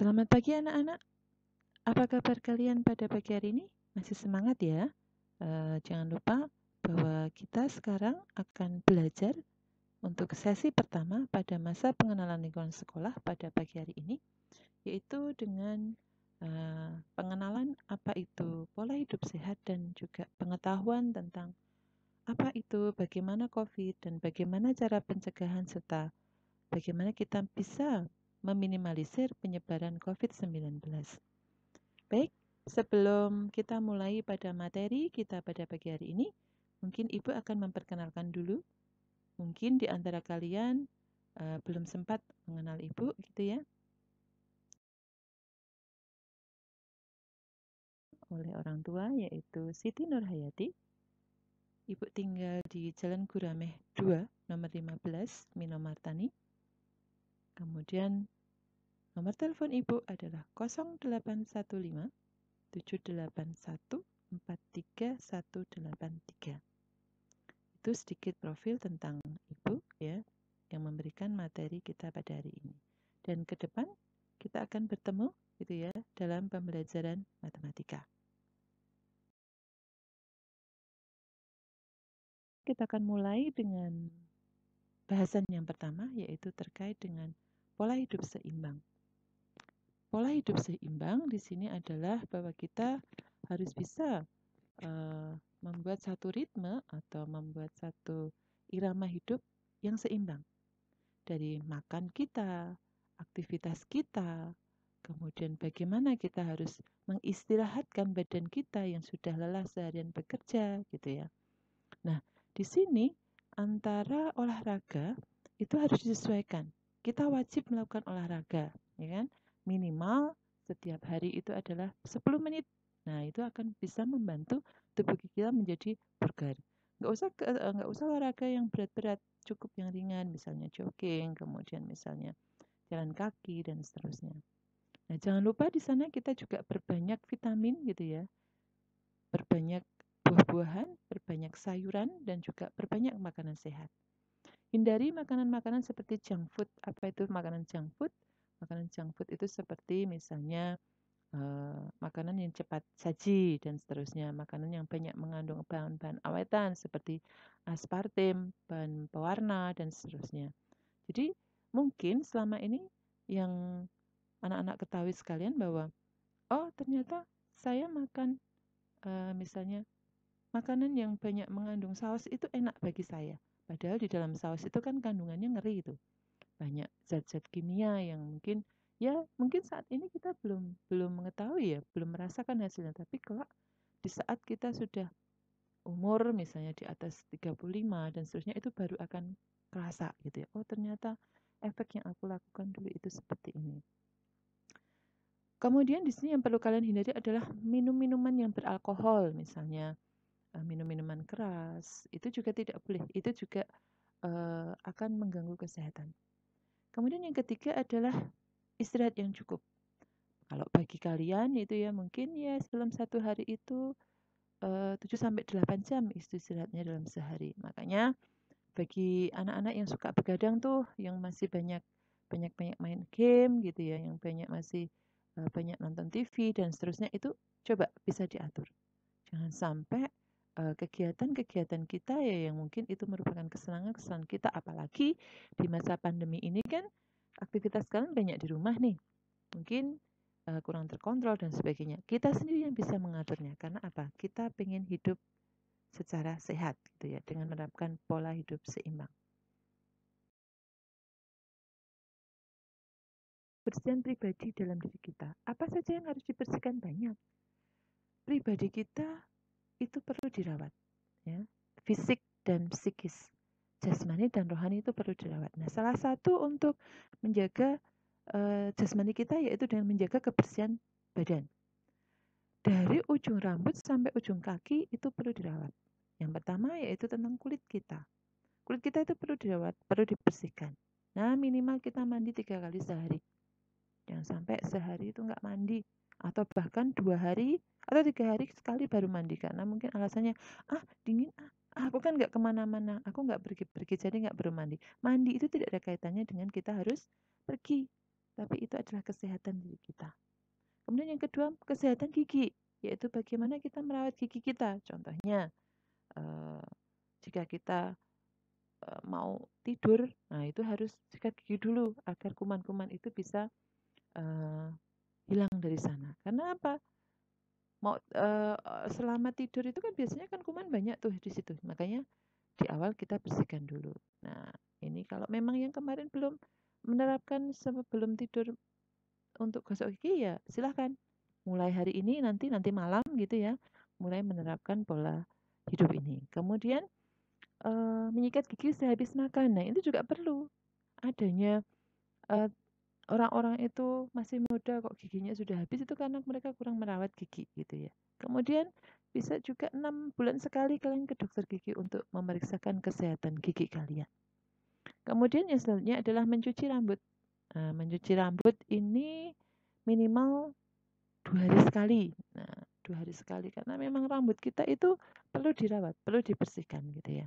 Selamat pagi anak-anak. Apa kabar kalian pada pagi hari ini? Masih semangat ya? Jangan lupa bahwa kita sekarang akan belajar untuk sesi pertama pada masa pengenalan lingkungan sekolah pada pagi hari ini, yaitu dengan pengenalan apa itu pola hidup sehat dan juga pengetahuan tentang apa itu, bagaimana COVID, dan bagaimana cara pencegahan serta bagaimana kita bisa meminimalisir penyebaran COVID-19. Baik, sebelum kita mulai pada materi kita pada pagi hari ini, mungkin Ibu akan memperkenalkan dulu. Mungkin di antara kalian belum sempat mengenal Ibu gitu ya, oleh orang tua yaitu Siti Nurhayati. Ibu tinggal di Jalan Gurameh 2, nomor 15, Minomartani. Kemudian nomor telepon Ibu adalah 0815 781 43183. Itu sedikit profil tentang Ibu ya, yang memberikan materi kita pada hari ini. Dan ke depan kita akan bertemu gitu ya dalam pembelajaran matematika. Kita akan mulai dengan bahasan yang pertama, yaitu terkait dengan pola hidup seimbang. Pola hidup seimbang di sini adalah bahwa kita harus bisa membuat satu ritme atau membuat satu irama hidup yang seimbang. Dari makan kita, aktivitas kita, kemudian bagaimana kita harus mengistirahatkan badan kita yang sudah lelah seharian bekerja gitu ya. Nah, di sini antara olahraga itu harus disesuaikan. Kita wajib melakukan olahraga, ya kan? Minimal setiap hari itu adalah 10 menit. Nah, itu akan bisa membantu tubuh kita menjadi bugar. Nggak usah olahraga yang berat-berat, cukup yang ringan, misalnya jogging, kemudian misalnya jalan kaki dan seterusnya. Nah, jangan lupa di sana kita juga berbanyak vitamin gitu ya. Berbanyak buah-buahan, berbanyak sayuran, dan juga berbanyak makanan sehat. Hindari makanan-makanan seperti junk food. Apa itu makanan junk food? Makanan junk food itu seperti misalnya makanan yang cepat saji dan seterusnya. Makanan yang banyak mengandung bahan-bahan awetan seperti aspartam, bahan pewarna, dan seterusnya. Jadi mungkin selama ini yang anak-anak ketahui sekalian bahwa, oh ternyata saya makan misalnya makanan yang banyak mengandung saus itu enak bagi saya. Padahal di dalam saus itu kan kandungannya ngeri itu. Banyak zat-zat kimia yang mungkin saat ini kita belum mengetahui ya, belum merasakan hasilnya. Tapi kelak di saat kita sudah umur misalnya di atas 35 dan seterusnya itu baru akan kerasa gitu ya. Oh ternyata efek yang aku lakukan dulu itu seperti ini. Kemudian di sini yang perlu kalian hindari adalah minum-minuman yang beralkohol, misalnya minum minuman keras, itu juga tidak boleh. Itu juga akan mengganggu kesehatan. Kemudian yang ketiga adalah istirahat yang cukup. Kalau bagi kalian itu ya mungkin ya dalam satu hari itu 7-8 jam istirahatnya dalam sehari. Makanya bagi anak-anak yang suka begadang tuh, yang masih banyak main game gitu ya, yang masih banyak nonton TV dan seterusnya, itu coba bisa diatur. Jangan sampai kegiatan-kegiatan kita ya yang mungkin itu merupakan kesenangan kita, apalagi di masa pandemi ini kan aktivitas kalian banyak di rumah nih. Mungkin kurang terkontrol dan sebagainya. Kita sendiri yang bisa mengaturnya. Karena apa? Kita pengen hidup secara sehat gitu ya, dengan menerapkan pola hidup seimbang. Kebersihan pribadi dalam diri kita. Apa saja yang harus dibersihkan? Banyak. Pribadi kita itu perlu dirawat, ya. Fisik dan psikis, jasmani dan rohani itu perlu dirawat. Nah, salah satu untuk menjaga jasmani kita yaitu dengan menjaga kebersihan badan. Dari ujung rambut sampai ujung kaki itu perlu dirawat. Yang pertama yaitu tentang kulit kita. Kulit kita itu perlu dirawat, perlu dibersihkan. Nah, minimal kita mandi 3 kali sehari. Jangan sampai sehari itu nggak mandi. Atau bahkan 2 hari atau 3 hari sekali baru mandi. Karena mungkin alasannya, dingin aku kan nggak kemana-mana, aku nggak pergi-pergi jadi nggak perlu mandi. Mandi itu tidak ada kaitannya dengan kita harus pergi. tapi itu adalah kesehatan diri kita. Kemudian yang kedua, kesehatan gigi, yaitu bagaimana kita merawat gigi kita. Contohnya, jika kita mau tidur, nah itu harus sikat gigi dulu agar kuman-kuman itu bisa hilang dari sana. Karena apa? Selama tidur itu kan biasanya kan kuman banyak tuh di situ. Makanya di awal kita bersihkan dulu. Nah, ini kalau memang yang kemarin belum menerapkan sebelum tidur untuk gosok gigi ya silahkan. Mulai hari ini nanti malam gitu ya, mulai menerapkan pola hidup ini. Kemudian menyikat gigi sehabis makan. Nah, itu juga perlu adanya orang-orang itu masih muda kok giginya sudah habis itu karena mereka kurang merawat gigi gitu ya. Kemudian bisa juga 6 bulan sekali kalian ke dokter gigi untuk memeriksakan kesehatan gigi kalian. Kemudian yang selanjutnya adalah mencuci rambut. Nah, mencuci rambut ini minimal 2 hari sekali. Nah, 2 hari sekali karena memang rambut kita itu perlu dirawat, perlu dibersihkan gitu ya.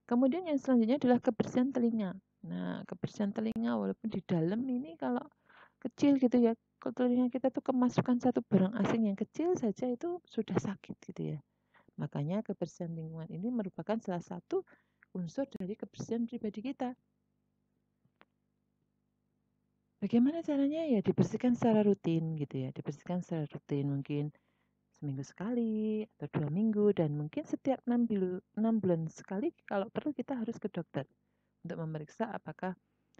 Kemudian yang selanjutnya adalah kebersihan telinga. Nah, kebersihan telinga walaupun di dalam ini kalau kecil gitu ya, kalau telinga kita tuh kemasukan satu barang asing yang kecil saja itu sudah sakit gitu ya. Makanya kebersihan lingkungan ini merupakan salah satu unsur dari kebersihan pribadi kita. Bagaimana caranya? Ya dibersihkan secara rutin gitu ya, dibersihkan secara rutin mungkin seminggu sekali atau 2 minggu dan mungkin setiap 6 bulan sekali kalau perlu kita harus ke dokter untuk memeriksa apakah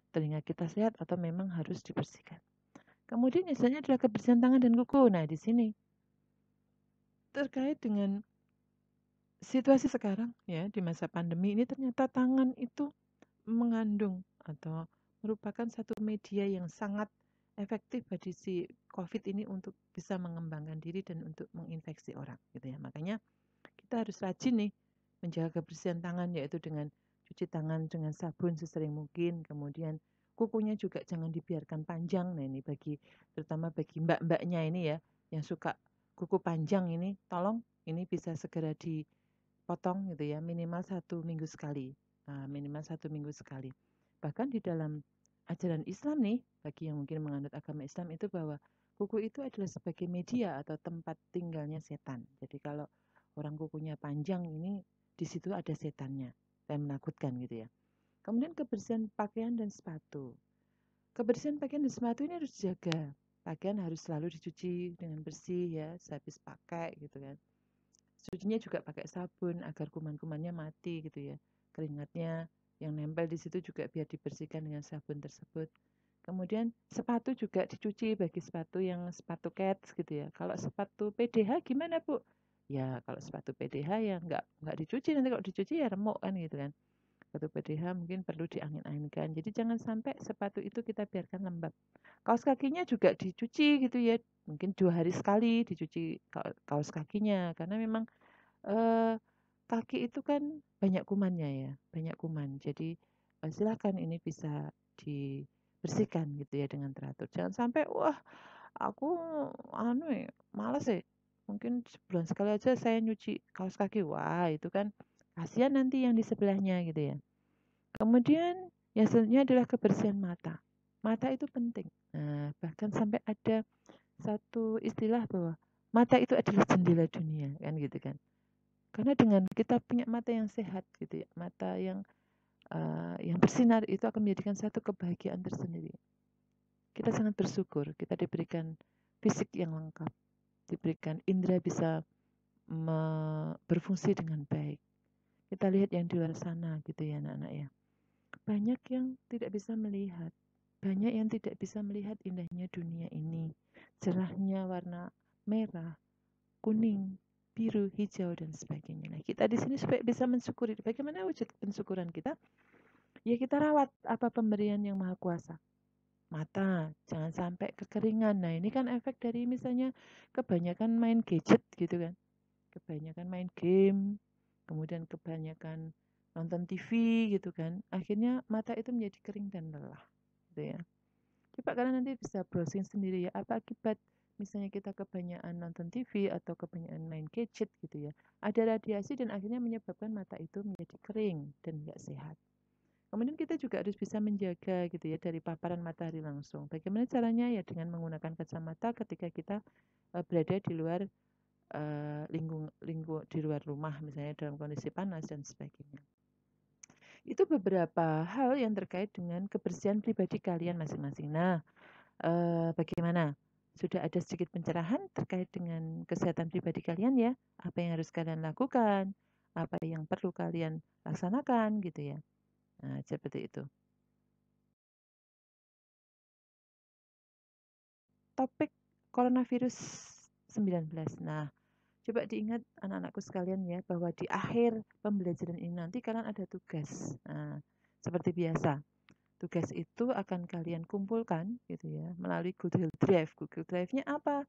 telinga kita sehat atau memang harus dibersihkan. Kemudian biasanya adalah kebersihan tangan dan kuku. Nah, di sini terkait dengan situasi sekarang ya di masa pandemi ini ternyata tangan itu mengandung atau merupakan satu media yang sangat efektif bagi si COVID ini untuk bisa mengembangkan diri dan untuk menginfeksi orang gitu ya. Makanya kita harus rajin nih menjaga kebersihan tangan yaitu dengan cuci tangan dengan sabun sesering mungkin. Kemudian kukunya juga jangan dibiarkan panjang. Nah, ini terutama bagi mbak-mbaknya ini ya yang suka kuku panjang ini tolong ini bisa segera dipotong gitu ya minimal 1 minggu sekali. Minimal 1 minggu sekali. Bahkan di dalam ajaran Islam nih, bagi yang mungkin menganut agama Islam itu bahwa kuku itu adalah sebagai media atau tempat tinggalnya setan. Jadi kalau orang kukunya panjang ini di situ ada setannya dan menakutkan gitu ya. Kemudian kebersihan pakaian dan sepatu. Kebersihan pakaian dan sepatu ini harus dijaga. Pakaian harus selalu dicuci dengan bersih ya, sehabis pakai gitu kan. Cucinya juga pakai sabun agar kuman-kumannya mati gitu ya. Keringatnya yang nempel di situ juga biar dibersihkan dengan sabun tersebut. Kemudian sepatu juga dicuci bagi sepatu yang sepatu cats gitu ya. Kalau sepatu PDH gimana Bu? Ya kalau sepatu PDH ya nggak dicuci, nanti kalau dicuci ya remuk kan gitu kan. Sepatu PDH mungkin perlu diangin-anginkan. Jadi jangan sampai sepatu itu kita biarkan lembab. Kaos kakinya juga dicuci gitu ya. Mungkin 2 hari sekali dicuci kaos kakinya karena memang kaki itu kan banyak kumannya ya, banyak kuman. Jadi silakan ini bisa dibersihkan gitu ya dengan teratur. Jangan sampai wah aku males ya. Mungkin sebulan sekali aja saya nyuci kaos kaki. Wah, itu kan kasihan nanti yang di sebelahnya gitu ya. Kemudian yang selanjutnya adalah kebersihan mata. Mata itu penting. Nah, bahkan sampai ada satu istilah bahwa mata itu adalah jendela dunia kan gitu kan. Karena dengan kita punya mata yang sehat gitu ya, mata yang bersinar itu akan menjadikan satu kebahagiaan tersendiri. Kita sangat bersyukur kita diberikan fisik yang lengkap, diberikan indera bisa berfungsi dengan baik. Kita lihat yang di luar sana gitu ya anak-anak ya. Banyak yang tidak bisa melihat, banyak yang tidak bisa melihat indahnya dunia ini. Cerahnya warna merah, kuning, biru, hijau, dan sebagainya. Nah, kita di sini supaya bisa mensyukuri. Bagaimana wujud pensyukuran kita? Ya kita rawat apa pemberian yang maha kuasa. Mata, jangan sampai kekeringan. Nah, ini kan efek dari misalnya kebanyakan main gadget gitu kan. Kebanyakan main game, kemudian kebanyakan nonton TV gitu kan. Akhirnya mata itu menjadi kering dan lelah gitu ya. Coba kalian nanti bisa browsing sendiri ya, apa akibat misalnya kita kebanyakan nonton TV atau kebanyakan main gadget gitu ya. Ada radiasi dan akhirnya menyebabkan mata itu menjadi kering dan nggak sehat. Kemudian kita juga harus bisa menjaga gitu ya dari paparan matahari langsung. Bagaimana caranya? Ya dengan menggunakan kacamata ketika kita berada di luar di luar rumah, misalnya dalam kondisi panas dan sebagainya. Itu beberapa hal yang terkait dengan kebersihan pribadi kalian masing-masing. Nah, bagaimana? Sudah ada sedikit pencerahan terkait dengan kesehatan pribadi kalian ya? Apa yang harus kalian lakukan? Apa yang perlu kalian laksanakan gitu ya? Nah, seperti itu. Topik coronavirus 19. Nah, coba diingat anak-anakku sekalian ya, bahwa di akhir pembelajaran ini nanti kalian ada tugas. Nah, seperti biasa, tugas itu akan kalian kumpulkan gitu ya, melalui Google Drive. Google Drive-nya apa?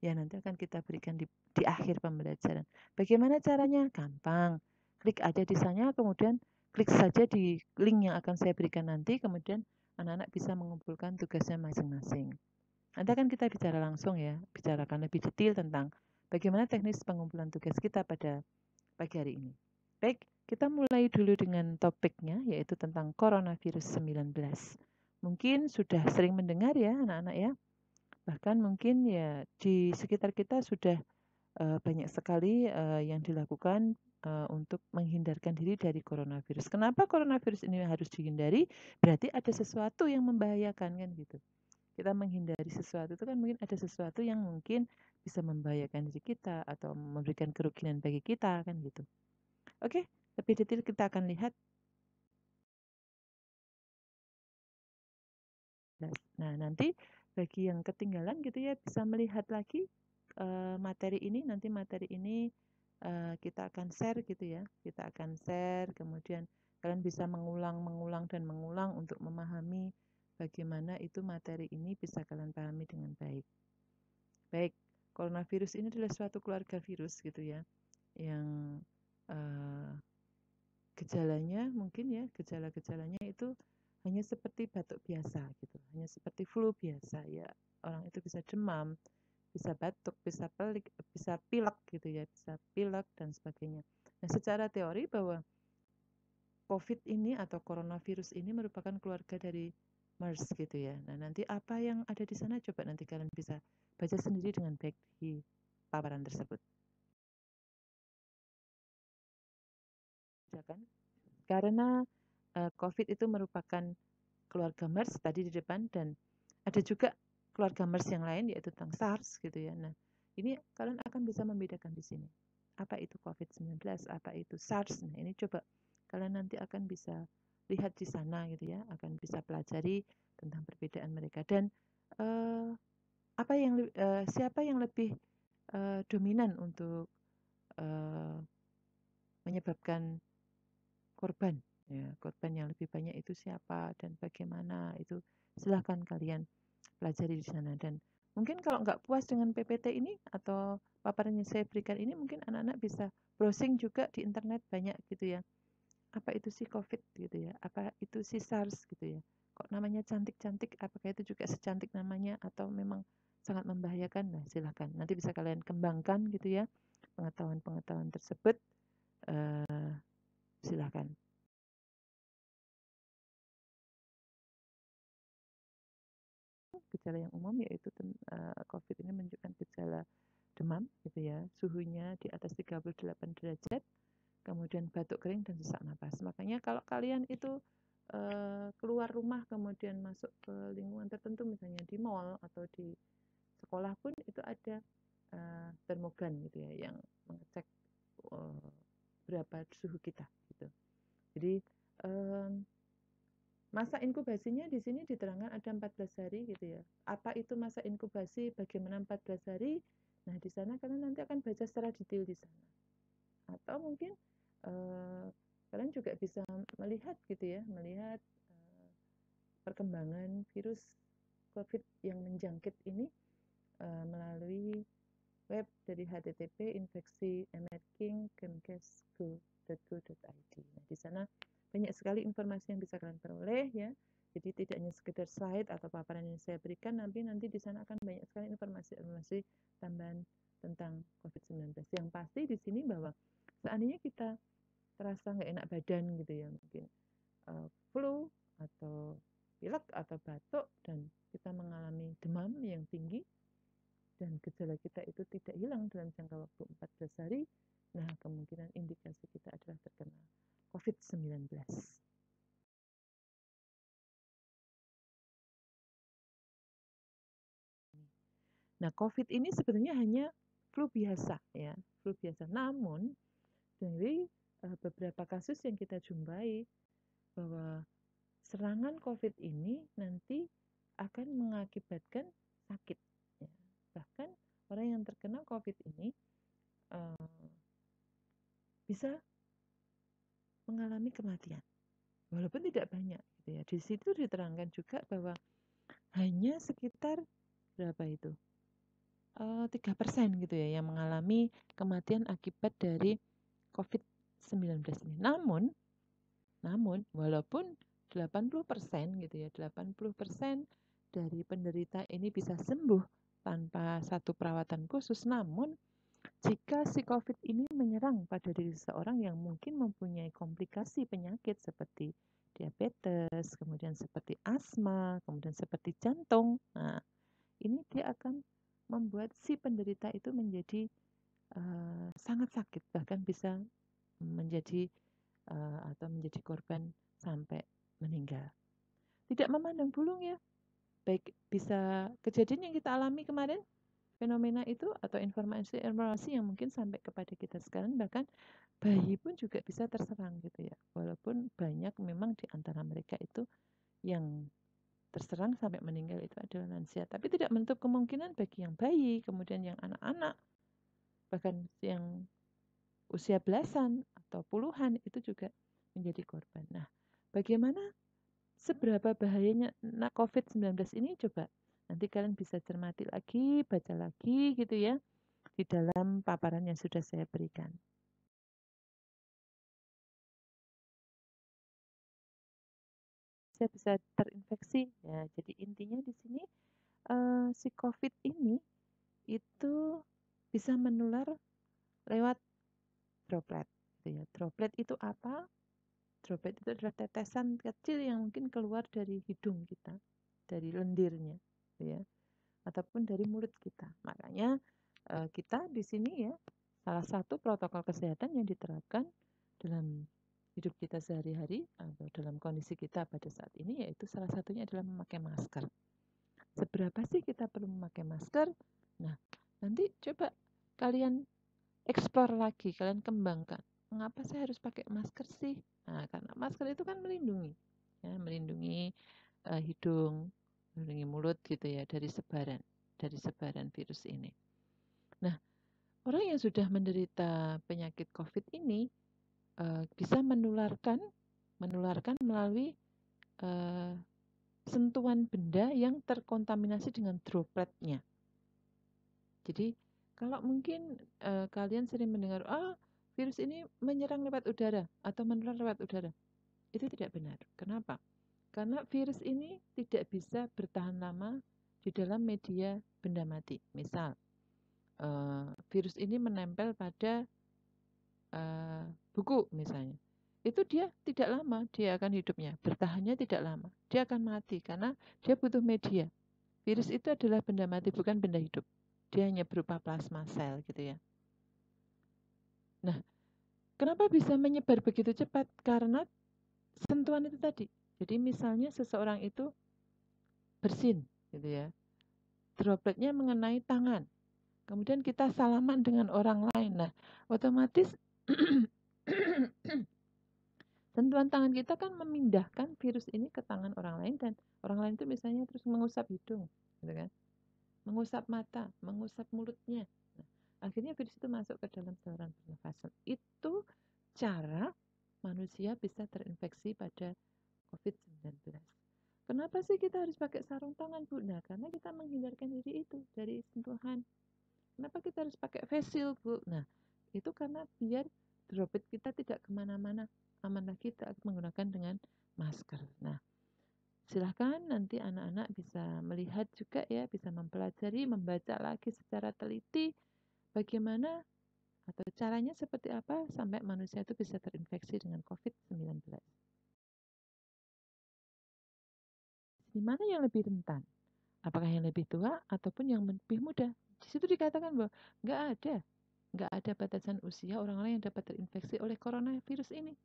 Ya nanti akan kita berikan di akhir pembelajaran. Bagaimana caranya? Gampang. Klik aja di sana, kemudian klik saja di link yang akan saya berikan nanti, kemudian anak-anak bisa mengumpulkan tugasnya masing-masing. Nanti akan kita bicara langsung ya, bicarakan lebih detail tentang bagaimana teknis pengumpulan tugas kita pada pagi hari ini. Baik, kita mulai dulu dengan topiknya, yaitu tentang coronavirus 19. Mungkin sudah sering mendengar ya anak-anak ya, bahkan mungkin ya di sekitar kita sudah banyak sekali yang dilakukan untuk menghindarkan diri dari coronavirus. Kenapa coronavirus ini harus dihindari? Berarti ada sesuatu yang membahayakan kan gitu. Kita menghindari sesuatu itu kan mungkin ada sesuatu yang mungkin bisa membahayakan diri kita atau memberikan kerugian bagi kita kan gitu. Oke, lebih detail kita akan lihat. Nah, nanti bagi yang ketinggalan gitu ya bisa melihat lagi materi ini. Nanti materi ini kita akan share gitu ya. Kita akan share, kemudian kalian bisa mengulang dan mengulang untuk memahami bagaimana itu materi ini bisa kalian pahami dengan baik. Baik, coronavirus ini adalah suatu keluarga virus gitu ya, yang gejalanya mungkin ya, gejala-gejalanya itu hanya seperti batuk biasa gitu, hanya seperti flu biasa ya. Orang itu bisa demam, bisa batuk, bisa pelik, bisa pilek gitu ya, bisa pilek dan sebagainya. Nah, secara teori bahwa COVID ini atau coronavirus ini merupakan keluarga dari MERS gitu ya. Nah, nanti apa yang ada di sana coba nanti kalian bisa baca sendiri dengan baik di paparan tersebut. Karena COVID itu merupakan keluarga MERS tadi di depan, dan ada juga keluarga MERS yang lain yaitu tentang SARS gitu ya. Nah, ini kalian akan bisa membedakan di sini. Apa itu COVID-19, apa itu SARS. Nah, ini coba kalian nanti akan bisa lihat di sana gitu ya, akan bisa pelajari tentang perbedaan mereka dan siapa yang lebih dominan untuk menyebabkan korban ya, korban yang lebih banyak itu siapa dan bagaimana, itu silahkan kalian pelajari di sana. Dan mungkin kalau nggak puas dengan PPT ini atau paparan yang saya berikan ini, mungkin anak-anak bisa browsing juga di internet banyak gitu ya, apa itu sih COVID gitu ya, apa itu sih SARS gitu ya, kok namanya cantik-cantik, apakah itu juga secantik namanya atau memang sangat membahayakan. Nah, silahkan nanti bisa kalian kembangkan gitu ya pengetahuan-pengetahuan tersebut. Silahkan. Gejala yang umum yaitu COVID ini menunjukkan gejala demam gitu ya, suhunya di atas 38 derajat, kemudian batuk kering dan sesak napas. Makanya kalau kalian itu keluar rumah kemudian masuk ke lingkungan tertentu, misalnya di mall atau di sekolah pun itu ada termogan gitu ya yang mengecek berapa suhu kita gitu. Jadi masa inkubasinya di sini diterangkan ada 14 hari gitu ya. Apa itu masa inkubasi, bagaimana 14 hari? Nah, di sana kalian nanti akan baca secara detail di sana. Atau mungkin kalian juga bisa melihat gitu ya, melihat perkembangan virus COVID yang menjangkit ini melalui web dari http infeksi.kemkes.go.id. Nah, di sana banyak sekali informasi yang bisa kalian peroleh ya. Jadi tidak hanya sekedar slide atau paparan yang saya berikan, nanti di sana akan banyak sekali informasi-informasi tambahan tentang COVID-19. Yang pasti di sini bahwa seandainya kita terasa nggak enak badan gitu ya, mungkin flu atau pilek atau batuk dan kita mengalami demam yang tinggi dan gejala kita itu tidak hilang dalam jangka waktu 14 hari, nah kemungkinan indikasi kita adalah terkena COVID-19. Nah, COVID ini sebenarnya hanya flu biasa ya, flu biasa. Namun dari beberapa kasus yang kita jumpai bahwa serangan COVID ini nanti akan mengakibatkan sakit. Ya. Bahkan orang yang terkena COVID ini bisa mengalami kematian, walaupun tidak banyak. Gitu ya. Di situ diterangkan juga bahwa hanya sekitar berapa itu 3% gitu ya yang mengalami kematian akibat dari COVID-19 ini. Namun walaupun 80% gitu ya, 80% dari penderita ini bisa sembuh tanpa satu perawatan khusus, namun jika si COVID ini menyerang pada diri seseorang yang mungkin mempunyai komplikasi penyakit seperti diabetes, kemudian seperti asma, kemudian seperti jantung, nah ini dia akan membuat si penderita itu menjadi sangat sakit, bahkan bisa menjadi atau menjadi korban sampai meninggal. Tidak memandang bulu ya, baik bisa kejadian yang kita alami kemarin, fenomena itu atau informasi yang mungkin sampai kepada kita sekarang, bahkan bayi pun juga bisa terserang gitu ya. Walaupun banyak memang di antara mereka itu yang terserang sampai meninggal itu adalah lansia, tapi tidak menutup kemungkinan bagi yang bayi, kemudian yang anak-anak, bahkan yang usia belasan atau puluhan itu juga menjadi korban. Nah, bagaimana seberapa bahayanya COVID-19 ini? Coba nanti kalian bisa cermati lagi, baca lagi gitu ya di dalam paparan yang sudah saya berikan. Saya bisa terinfeksi ya. Jadi intinya di sini si COVID ini itu bisa menular lewat droplet. Gitu ya. Droplet itu apa? Droplet itu adalah tetesan kecil yang mungkin keluar dari hidung kita, dari lendirnya, gitu ya, ataupun dari mulut kita. Makanya kita di sini ya, salah satu protokol kesehatan yang diterapkan dalam hidup kita sehari-hari atau dalam kondisi kita pada saat ini, yaitu salah satunya adalah memakai masker. Seberapa sih kita perlu memakai masker? Nah, nanti coba kalian explore lagi, kalian kembangkan. Mengapa saya harus pakai masker sih? Nah, karena masker itu kan melindungi, ya, melindungi hidung, melindungi mulut gitu ya dari sebaran virus ini. Nah, orang yang sudah menderita penyakit COVID ini bisa menularkan melalui sentuhan benda yang terkontaminasi dengan dropletnya. Jadi kalau mungkin kalian sering mendengar, virus ini menyerang lewat udara atau menular lewat udara, itu tidak benar. Kenapa? Karena virus ini tidak bisa bertahan lama di dalam media benda mati. Misal, virus ini menempel pada buku misalnya. Itu dia tidak lama, dia akan hidupnya. Bertahannya tidak lama. Dia akan mati karena dia butuh media. Virus itu adalah benda mati, bukan benda hidup. Dia hanya berupa plasma sel gitu ya. Nah, kenapa bisa menyebar begitu cepat? Karena sentuhan itu tadi. Jadi misalnya seseorang itu bersin gitu ya. Dropletnya mengenai tangan. Kemudian kita salaman dengan orang lain. Nah, otomatis sentuhan tangan kita kan memindahkan virus ini ke tangan orang lain, dan orang lain itu misalnya terus mengusap hidung, gitu kan? Mengusap mata, mengusap mulutnya. Nah, akhirnya virus itu masuk ke dalam saluran pernafasan. Itu cara manusia bisa terinfeksi pada COVID-19. Kenapa sih kita harus pakai sarung tangan, Bu? Nah, karena kita menghindarkan diri itu dari sentuhan. Kenapa kita harus pakai face shield, Bu? Nah, itu karena biar droplet kita tidak kemana-mana, amanlah kita menggunakan dengan masker. Nah, silahkan nanti anak-anak bisa melihat juga ya, bisa mempelajari, membaca lagi secara teliti bagaimana atau caranya seperti apa sampai manusia itu bisa terinfeksi dengan COVID-19. di mana yang lebih rentan? Apakah yang lebih tua ataupun yang lebih muda? Di situ dikatakan bahwa nggak ada batasan usia orang-orang yang dapat terinfeksi oleh coronavirus ini.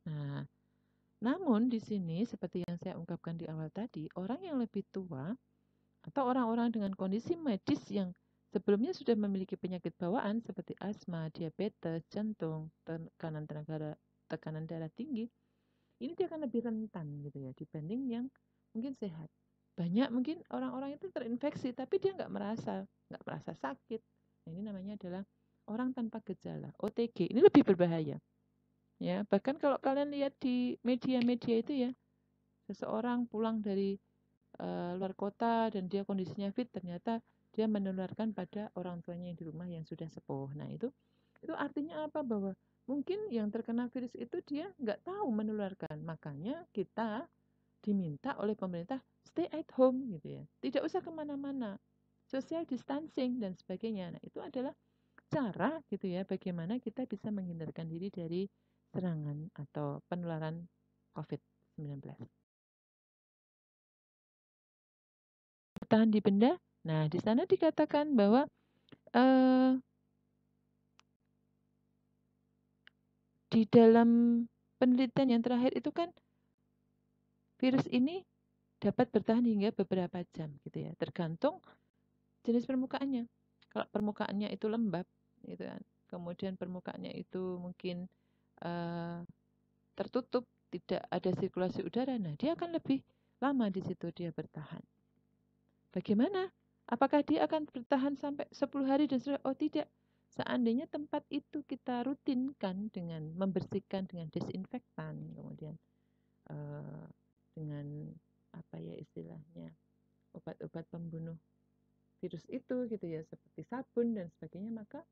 Nah, namun di sini seperti yang saya ungkapkan di awal tadi, orang yang lebih tua atau orang-orang dengan kondisi medis yang sebelumnya sudah memiliki penyakit bawaan seperti asma, diabetes, jantung, tekanan darah tinggi, ini dia akan lebih rentan gitu ya dibanding yang mungkin sehat. Banyak mungkin orang-orang itu terinfeksi tapi dia nggak merasa sakit. Nah, ini namanya adalah orang tanpa gejala, OTG. Ini lebih berbahaya. Ya, bahkan kalau kalian lihat di media-media itu ya, seseorang pulang dari luar kota dan dia kondisinya fit, ternyata dia menularkan pada orang tuanya yang di rumah yang sudah sepuh. Nah, itu artinya apa? Bahwa mungkin yang terkena virus itu dia nggak tahu menularkan. Makanya kita diminta oleh pemerintah stay at home gitu ya. Tidak usah kemana-mana. Social distancing dan sebagainya. Nah, itu adalah cara gitu ya bagaimana kita bisa menghindarkan diri dari serangan atau penularan COVID-19. Bertahan di benda. Nah, di sana dikatakan bahwa di dalam penelitian yang terakhir itu kan virus ini dapat bertahan hingga beberapa jam gitu ya, tergantung jenis permukaannya. Kalau permukaannya itu lembab, gitu kan, kemudian permukaannya itu mungkin tertutup, tidak ada sirkulasi udara, nah dia akan lebih lama di situ dia bertahan. Bagaimana? Apakah dia akan bertahan sampai 10 hari dan seterusnya? Oh tidak. Seandainya tempat itu kita rutinkan dengan membersihkan dengan desinfektan, kemudian dengan apa ya istilahnya obat-obat pembunuh virus itu gitu ya seperti sabun dan sebagainya, maka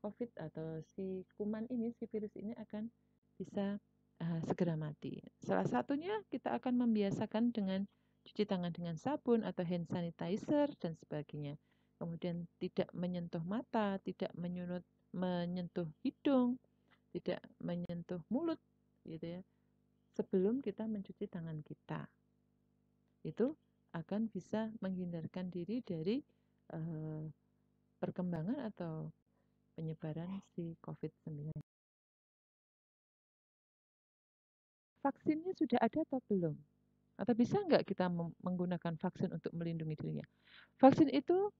COVID atau si kuman ini, si virus ini akan bisa segera mati. Salah satunya kita akan membiasakan dengan cuci tangan dengan sabun atau hand sanitizer dan sebagainya. Kemudian tidak menyentuh mata, tidak menyentuh hidung, tidak menyentuh mulut gitu ya. Sebelum kita mencuci tangan kita. Itu akan bisa menghindarkan diri dari perkembangan atau penyebaran si COVID-19. Vaksinnya sudah ada atau belum? Atau bisa nggak kita menggunakan vaksin untuk melindungi dirinya? Vaksin itu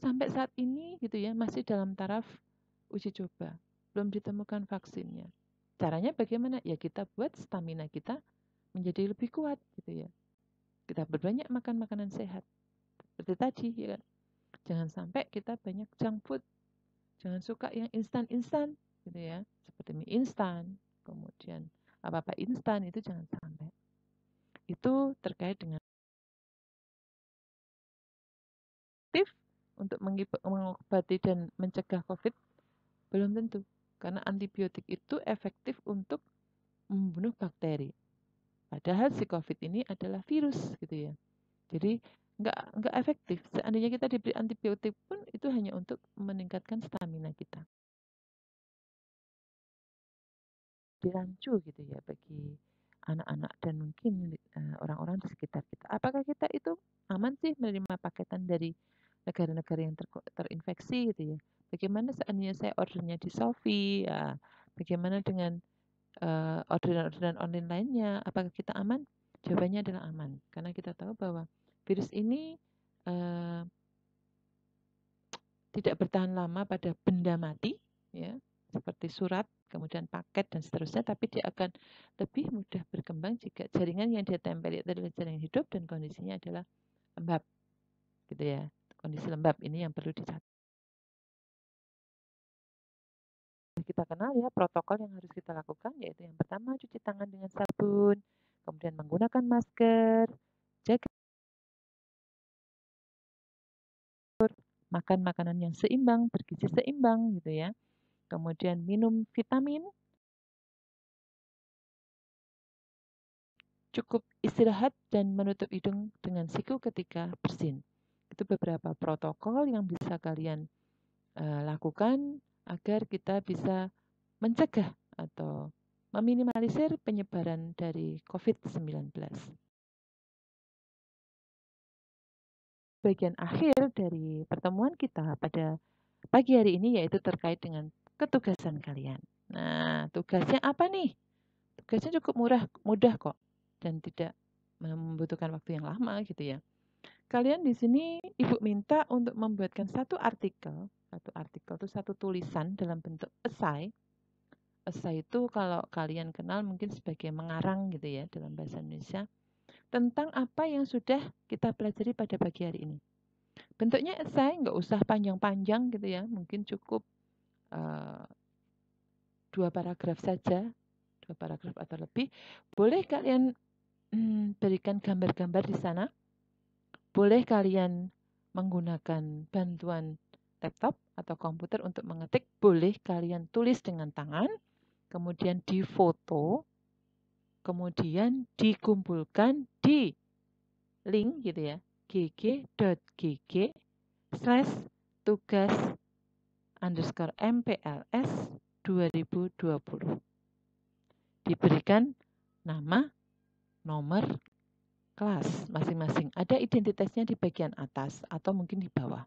sampai saat ini gitu ya masih dalam taraf uji coba. Belum ditemukan vaksinnya. Caranya bagaimana? Ya kita buat stamina kita menjadi lebih kuat gitu ya. Kita berbanyak makan makanan sehat. Seperti tadi ya kan. Jangan sampai kita banyak junk food. Jangan suka yang instan-instan gitu ya. Seperti mie instan, kemudian apa-apa instan itu jangan sampai. Itu terkait dengan aktif untuk mengobati dan mencegah COVID belum tentu. Karena antibiotik itu efektif untuk membunuh bakteri. Padahal si COVID ini adalah virus gitu ya. Jadi nggak efektif. Seandainya kita diberi antibiotik pun itu hanya untuk meningkatkan stamina kita. Dirancu gitu ya bagi anak-anak dan mungkin orang-orang di sekitar kita. Apakah kita itu aman sih menerima paketan dari negara-negara yang terinfeksi gitu ya? Bagaimana seandainya saya ordernya di Shopee, ya, bagaimana dengan orderan-orderan online lainnya? Apakah kita aman? Jawabannya adalah aman, karena kita tahu bahwa virus ini tidak bertahan lama pada benda mati, ya, seperti surat, kemudian paket dan seterusnya, tapi dia akan lebih mudah berkembang jika jaringan yang dia tempeli adalah jaringan hidup dan kondisinya adalah lembab, gitu ya. Kondisi lembab ini yang perlu dicatat. Kita kenal ya protokol yang harus kita lakukan, yaitu yang pertama cuci tangan dengan sabun, kemudian menggunakan masker, jaga makan makanan yang seimbang, bergizi seimbang gitu ya. Kemudian minum vitamin, cukup istirahat dan menutup hidung dengan siku ketika bersin. Itu beberapa protokol yang bisa kalian lakukan agar kita bisa mencegah atau meminimalisir penyebaran dari COVID-19. bagian akhir dari pertemuan kita pada pagi hari ini, yaitu terkait dengan ketugasan kalian. Nah, tugasnya apa nih? Tugasnya cukup mudah kok, dan tidak membutuhkan waktu yang lama gitu ya. Kalian di sini Ibu minta untuk membuatkan satu artikel itu satu tulisan dalam bentuk esai. Esai itu kalau kalian kenal mungkin sebagai mengarang gitu ya dalam bahasa Indonesia, tentang apa yang sudah kita pelajari pada pagi hari ini. Bentuknya esai, nggak usah panjang-panjang gitu ya, mungkin cukup 2 paragraf saja, 2 paragraf atau lebih. Boleh kalian berikan gambar-gambar di sana. Boleh kalian menggunakan bantuan laptop atau komputer untuk mengetik. Boleh kalian tulis dengan tangan, kemudian difoto, kemudian dikumpulkan di link gitu ya, gg.gg/tugas_mpls 2020. Diberikan nama, nomor, kelas masing-masing. Ada identitasnya di bagian atas atau mungkin di bawah.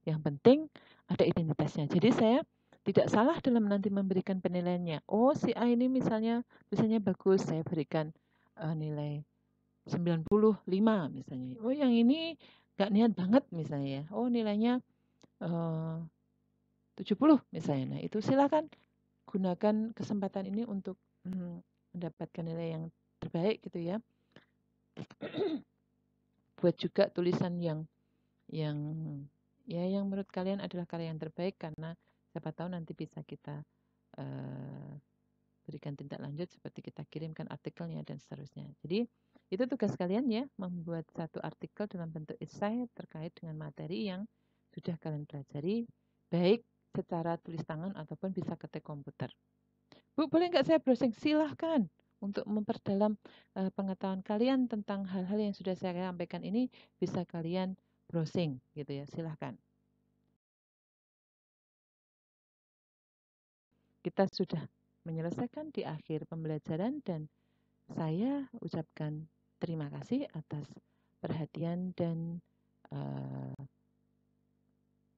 Yang penting ada identitasnya. Jadi saya tidak salah dalam nanti memberikan penilaiannya. Oh, si A ini misalnya bagus, saya berikan nilai 95 misalnya. Oh, yang ini nggak niat banget misalnya. Oh, nilainya 70 misalnya. Nah, itu silakan gunakan kesempatan ini untuk mendapatkan nilai yang terbaik gitu ya. Buat juga tulisan yang menurut kalian adalah karya yang terbaik, karena siapa tahu nanti bisa kita berikan tindak lanjut seperti kita kirimkan artikelnya dan seterusnya. Jadi itu tugas kalian ya, membuat satu artikel dalam bentuk esai terkait dengan materi yang sudah kalian pelajari, baik secara tulis tangan ataupun bisa ketik komputer. Bu, boleh nggak saya browsing? Silahkan. Untuk memperdalam pengetahuan kalian tentang hal-hal yang sudah saya sampaikan ini, bisa kalian browsing gitu ya, silahkan. Kita sudah menyelesaikan di akhir pembelajaran dan saya ucapkan terima kasih atas perhatian dan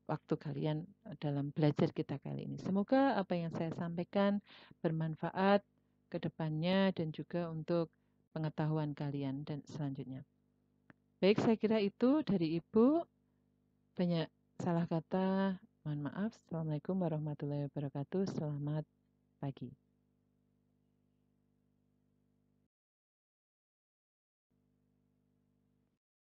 waktu kalian dalam belajar kita kali ini. Semoga apa yang saya sampaikan bermanfaat ke depannya dan juga untuk pengetahuan kalian dan selanjutnya. Baik, saya kira itu dari Ibu. Banyak salah kata, mohon maaf. Assalamualaikum warahmatullahi wabarakatuh. Selamat pagi.